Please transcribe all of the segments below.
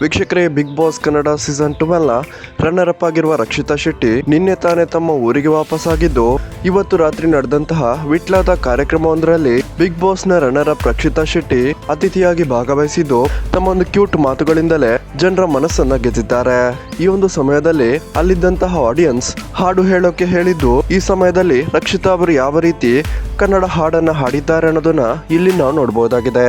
ವೀಕ್ಷಕರೇ, Bigg Boss Kannada season 12ನ runner up ಆಗಿರುವ ರಕ್ಷಿತಾ ಶೆಟ್ಟಿ ನಿನ್ನೆ ತಾನೇ ತಮ್ಮ ಊರಿಗೆ ವಾಪಸ್ಸಾಗಿದ್ದು, ಇವತ್ತು ರಾತ್ರಿ ನಡೆದಂತಹ ವಿಟ್ಲದ ಕಾರ್ಯಕ್ರಮವೊಂದರಲ್ಲಿ ಬಿಗ್ ಬಾಸ್ ನ ರನ್ನರ್ ಅಪ್ ರಕ್ಷಿತಾ ಶೆಟ್ಟಿ ಅತಿಥಿಯಾಗಿ ಭಾಗವಹಿಸಿದ್ದು, ತಮ್ಮ ಒಂದು ಕ್ಯೂಟ್ ಮಾತುಗಳಿಂದಲೇ ಜನರ ಮನಸ್ಸನ್ನ ಗೆದ್ದಿದ್ದಾರೆ. ಈ ಒಂದು ಸಮಯದಲ್ಲಿ ಅಲ್ಲಿದ್ದಂತಹ ಆಡಿಯನ್ಸ್ ಹಾಡು ಹೇಳೋಕೆ ಹೇಳಿದ್ದು, ಈ ಸಮಯದಲ್ಲಿ ರಕ್ಷಿತಾ ಅವರು ಯಾವ ರೀತಿ ಕನ್ನಡ ಹಾಡನ್ನ ಹಾಡಿದ್ದಾರೆ ಅನ್ನೋದನ್ನ ಇಲ್ಲಿ ನಾವು ನೋಡಬಹುದಾಗಿದೆ.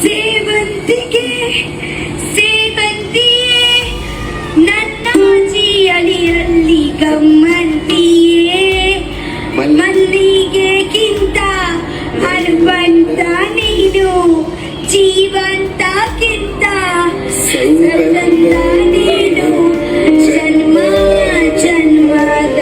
ಸೇವಂತಿಗೆ ಸೇವಂತಿಯೇ ನನ್ನ ಜಿಯಲಿಯಲ್ಲಿ ಗಮ್ಮಂತಿಯೇ ಮಲ್ಲಿಗೆಗಿಂತ ಹನುಮಂತ ನೀನು ಜೀವಂತಕ್ಕಿಂತ ಸೌಗಂಧ ನೀನು ಜನ್ಮ ಜನ್ಮದ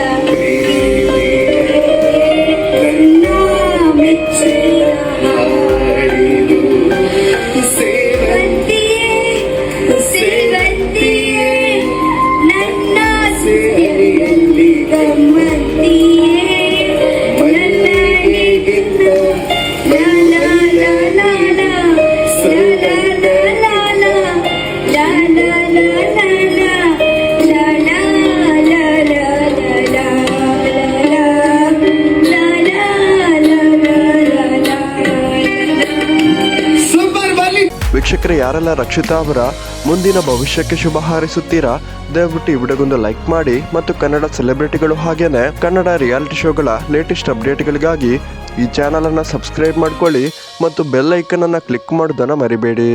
ವೀಕ್ಷಕರೇ, ಯಾರೆಲ್ಲ ರಕ್ಷಿತಾ ಅವರ ಮುಂದಿನ ಭವಿಷ್ಯಕ್ಕೆ ಶುಭ ಹಾರೈಸುತ್ತೀರಾ, ದಯವಿಟ್ಟು ಈ ವಿಡಿಯೋಗೊಂದು ಲೈಕ್ ಮಾಡಿ ಮತ್ತು ಕನ್ನಡ ಸೆಲೆಬ್ರಿಟಿಗಳು ಹಾಗೇನೆ ಕನ್ನಡ ರಿಯಾಲಿಟಿ ಶೋಗಳ ಲೇಟೆಸ್ಟ್ ಅಪ್ಡೇಟ್ಗಳಿಗಾಗಿ ಈ ಚಾನಲ್ ಅನ್ನ ಸಬ್ಸ್ಕ್ರೈಬ್ ಮಾಡ್ಕೊಳ್ಳಿ ಮತ್ತು ಬೆಲ್ ಐಕನ್ ಅನ್ನ ಕ್ಲಿಕ್ ಮಾಡೋದನ್ನ ಮರಿಬೇಡಿ.